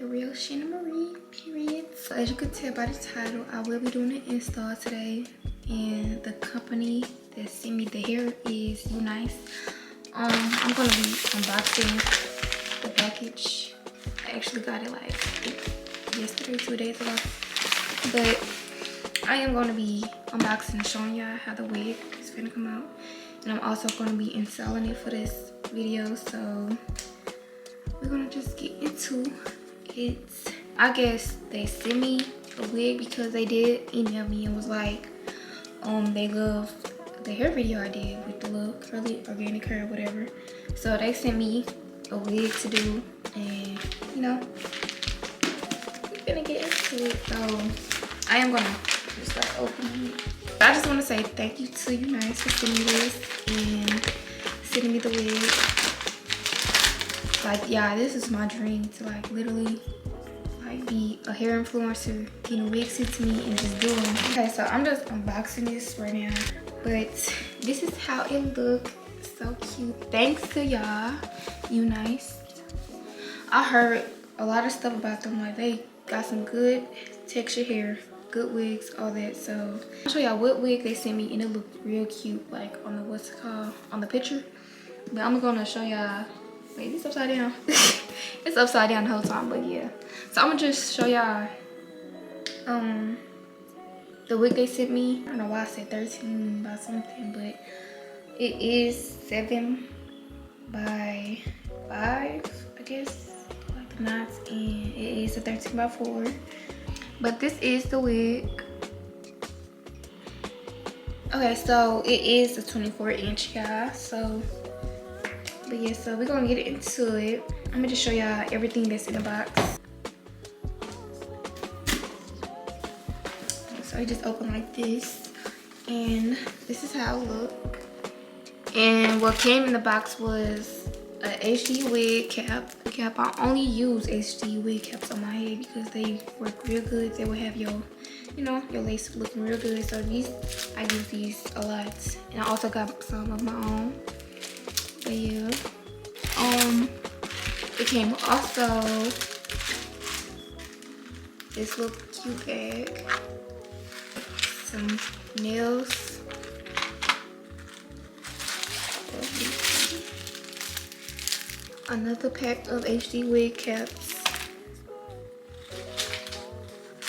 the real Shanna Marie, period. So as you can tell by the title, I will be doing an install today, and the company that sent me the hair is UNice. I'm gonna be unboxing the package. I actually got it like yesterday, 2 days ago, but I am gonna be unboxing and showing y'all how the wig is gonna come out, and I'm also gonna be installing it for this video. So we're gonna just get into it. I guess they sent me a wig because they did email me and was like, they love the hair video I did with the little curly organic hair or whatever. So they sent me a wig to do, and you know, we're gonna get into it. So I am gonna just start opening it. I just want to say thank you to UNice for sending me this and sending me the wig. Like, yeah, this is my dream to like literally like be a hair influencer, getting a wig sent to me and just do them. Okay, so I'm just unboxing this right now, but this is how it look. So cute. Thanks to y'all, UNice. I heard a lot of stuff about them, like they got some good texture hair, good wigs, all that. So I'll show y'all what wig they sent me, and it looked real cute, like on the what's it called, on the picture. But I'm gonna show y'all. Wait, it's upside down. It's upside down the whole time, but yeah. So I'm gonna just show y'all the wig they sent me. I don't know why I said 13 by something, but it is 7 by 5, I guess, like the knots, and it is a 13 by 4. But this is the wig. Okay, so it is a 24-inch, y'all. So, but yeah, so we're gonna get into it. I'm gonna just show y'all everything that's in the box. So I just open like this, and this is how it look. And what came in the box was a HD wig cap. I only use HD wig caps on my head because they work real good. They will have your, you know, your lace looking real good. So these, I use these a lot. And I also got some of my own. But yeah, it came also this little cute bag, some nails, another pack of HD wig caps,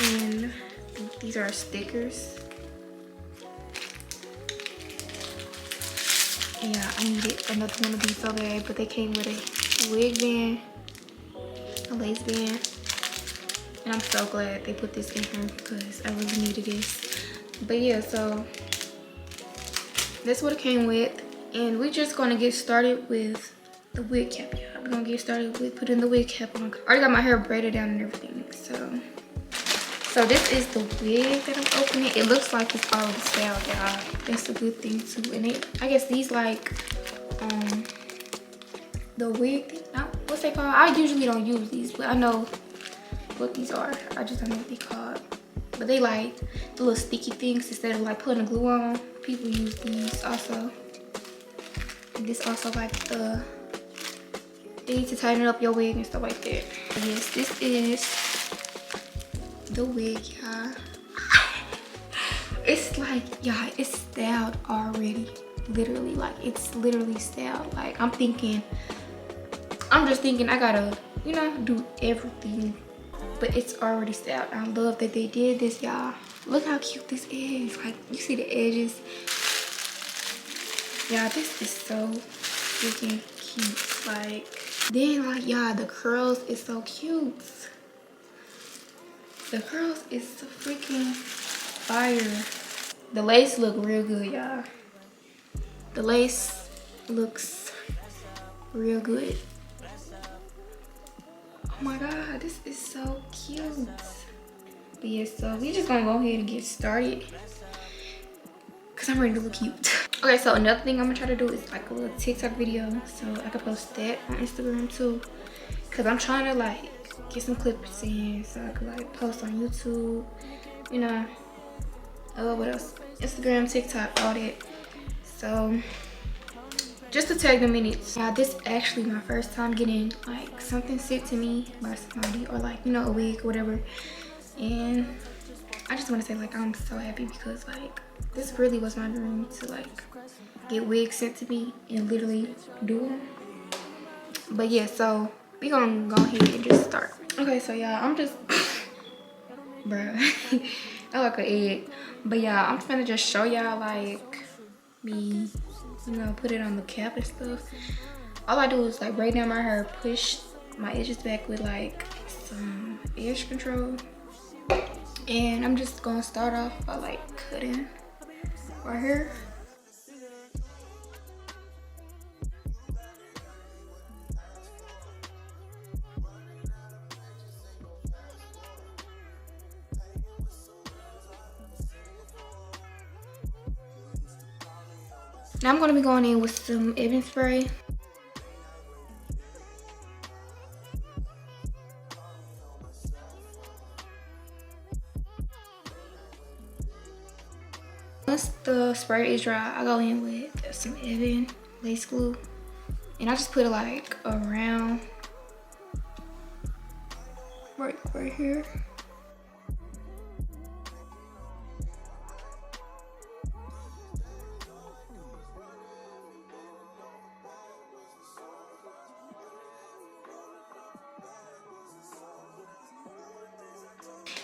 and these are stickers. Yeah, I needed another one of these so bad, but they came with a wig band, a lace band, and I'm so glad they put this in here because I really needed this. But yeah, so that's what it came with, and we're just gonna get started with the wig cap. Yeah, we're gonna get started with putting the wig cap on. I already got my hair braided down and everything. So this is the wig that I'm opening. It looks like it's already styled, y'all. That's a good thing too. And I guess these like the wig thing, what's they called? I usually don't use these, but I know what these are. I just don't know what they called. But they like the little sticky things instead of like putting glue on. People use these also. And this also like the thing to tighten up your wig and stuff like that. Yes, this is the wig, y'all. It's like, yeah, it's styled already. Literally, like it's literally styled. Like I'm just thinking I gotta, you know, do everything, but it's already styled. I love that they did this, y'all. Look how cute this is. Like you see the edges. Yeah, this is so freaking cute. Like then, like, yeah, the curls is so cute. The curls is so freaking fire. The lace look real good, y'all. The lace looks real good. Oh my god, this is so cute. But yeah, so we just gonna go ahead and get started because I'm ready to look cute. Okay, so another thing I'm gonna try to do is like a little TikTok video, so I can post that on Instagram too, because I'm trying to like get some clips in so I could like post on YouTube, you know, what else, Instagram, TikTok, all that. So just to take the minutes. Now this is actually my first time getting like something sent to me by somebody, or like, you know, a wig or whatever. And I just want to say like I'm so happy because like this really was my dream to like get wigs sent to me and literally do them. But yeah, so we gonna go ahead and just start. Okay, so y'all, I'm just bruh. I like an egg. But y'all, I'm finna just show y'all like me, you know, put it on the cap and stuff. All I do is like braid down my hair, push my edges back with like some edge control. And I'm just gonna start off by like cutting right here. Now I'm gonna be going in with some Evan spray. Once the spray is dry, I go in with some Evan lace glue. And I just put it like around right here.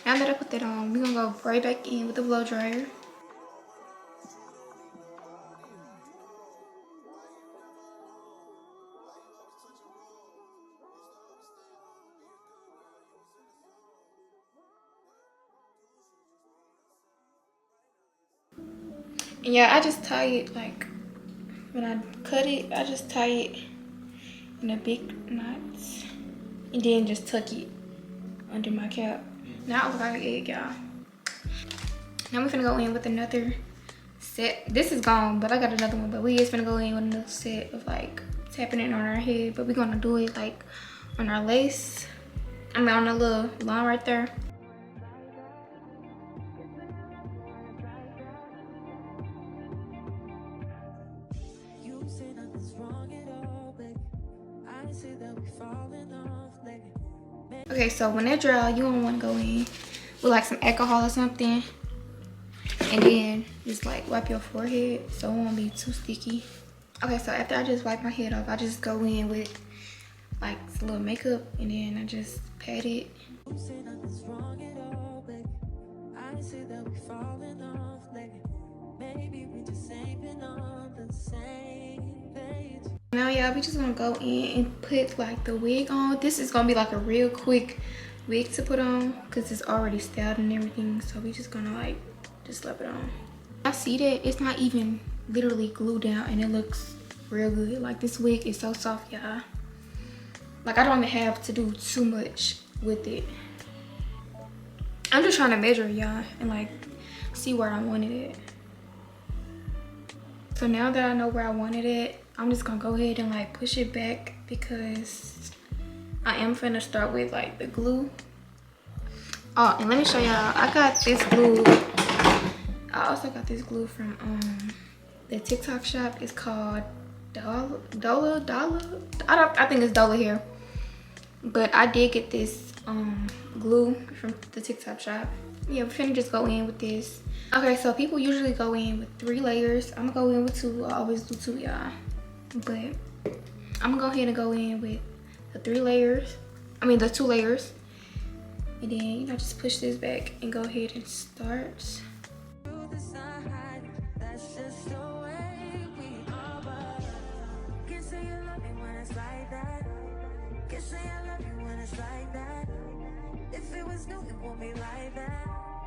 Now that I put that on, we're gonna go right back in with the blow dryer. And yeah, I just tie it like, when I cut it, I just tie it in a big knots and then just tuck it under my cap. Now I look like an egg, y'all. Now we're finna go in with another set. This is gone, but I got another one. But we is finna go in with another set of like tapping it on our head. But we're gonna do it like on our lace. I mean on a little line right there. Okay, so when that dry, you don't want to go in with like some alcohol or something, and then just like wipe your forehead so it won't be too sticky. Okay, so after I just wipe my head off, I just go in with like a little makeup, and then I just pat it. Now y'all, we just gonna go in and put like the wig on. This is gonna be like a real quick wig to put on because it's already styled and everything. So we just gonna like just slap it on. I see that it's not even literally glued down and it looks real good. Like this wig is so soft, y'all. Like I don't even have to do too much with it. I'm just trying to measure, y'all, and like see where I want it at. So now that I know where I want it at, I'm just gonna go ahead and like push it back because I am finna start with like the glue. Oh, and let me show y'all, I got this glue. I also got this glue from the TikTok shop. It's called Dola. I think it's Dola Hair. But I did get this glue from the TikTok shop. Yeah, we're finna just go in with this. Okay, so people usually go in with 3 layers. I'm gonna go in with 2. I always do 2, y'all. But I'm gonna go ahead and go in with the 3 layers. I mean the 2 layers. And then, you know, just push this back and go ahead and start.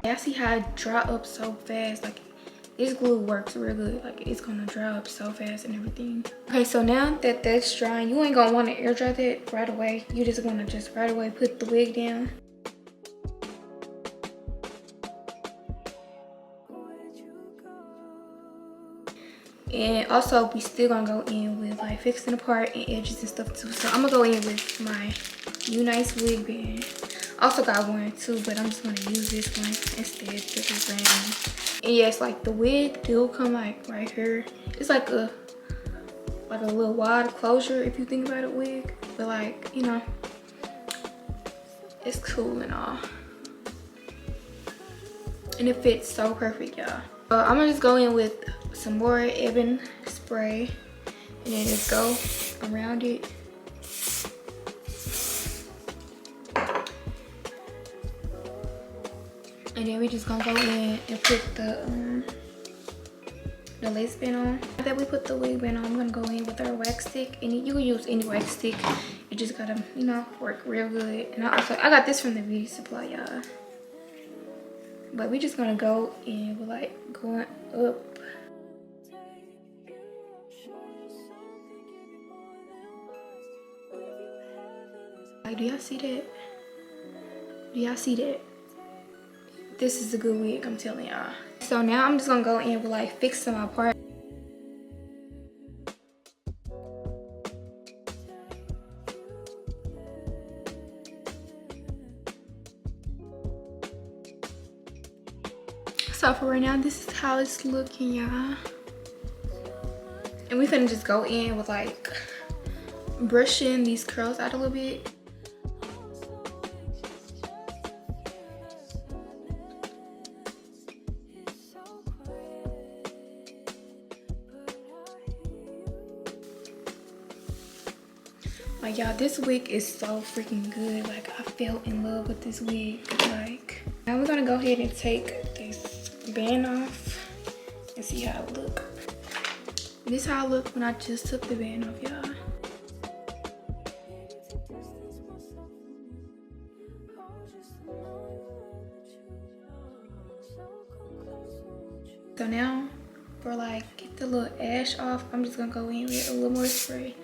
I see how it dry up so fast. Like this glue works real good. Like it's gonna dry up so fast and everything. Okay, so now that that's drying, you ain't gonna want to air dry that right away. You just wanna just right away put the wig down. And also we still gonna go in with like fixing the part and edges and stuff too. So I'm gonna go in with my UNicehair wig band. Also got one too, but I'm just gonna use this one instead because it's random. And yes, like the wig do come like right here. It's like a like a little wide closure if you think about it wig, but like, you know, it's cool and all. And it fits so perfect, y'all. I'm gonna just go in with some more Ebon spray and then just go around it. And then we just gonna go in and put the lace band on. After we put the wig band on, I'm gonna go in with our wax stick. And you can use any wax stick. You just gotta, you know, work real good. And I got this from the beauty supply, y'all. But we just gonna go in with like going up. Like, do y'all see that? Do y'all see that? This is a good wig, I'm telling y'all. So now I'm just gonna go in with like fixing my part. So for right now, this is how it's looking, y'all. And we finna just go in with like brushing these curls out a little bit. Like, y'all, this wig is so freaking good. Like, I fell in love with this wig. Like, now we're gonna go ahead and take this band off and see how it look. This is how it looked when I just took the band off, y'all. So now, for like get the little ash off, I'm just gonna go in with a little more spray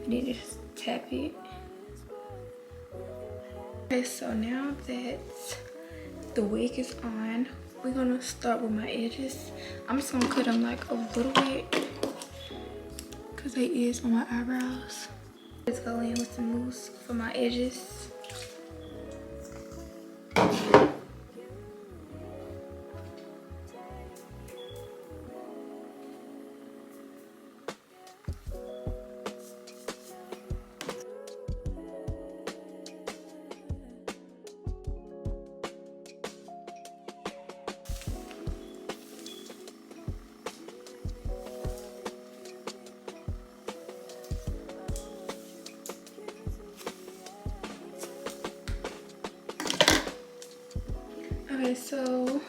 and then just tap it. Okay, so now that the wig is on, we're gonna start with my edges. I'm just gonna cut them like a little bit because they is on my eyebrows. Let's go in with some mousse for my edges. Okay, so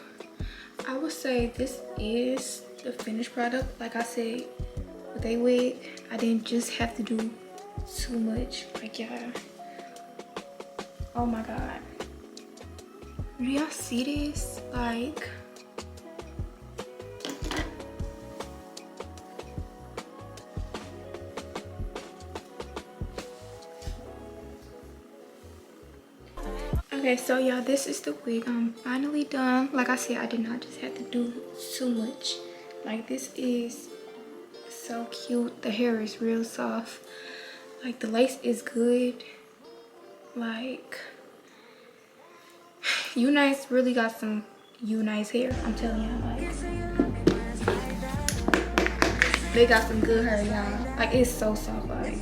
I would say this is the finished product. Like I said, with a wig, I didn't just have to do too much. Like, yeah, oh my god, do y'all see this? Like, okay, so y'all, this is the wig. I'm finally done. Like I said, I did not just have to do too much. Like, this is so cute. The hair is real soft. Like, the lace is good. Like, UNice really got some UNicehair. I'm telling y'all, like, they got some good hair, y'all. Like, it's so soft. Like,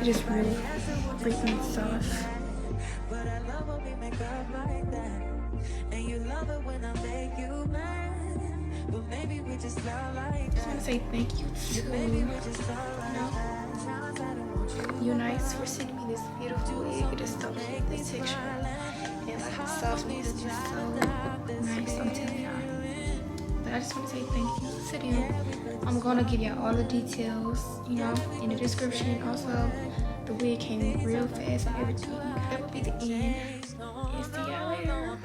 it is really freaking soft. I just want to say thank you to UNice for sending me this beautiful wig. It is so cute, this texture and like the softness is just so nice, I'm telling y'all. But I just want to say thank you to them. I'm gonna give y'all all the details, you know, in the description. Also, the wig came real fast and everything. That will be the end. And see y'all later.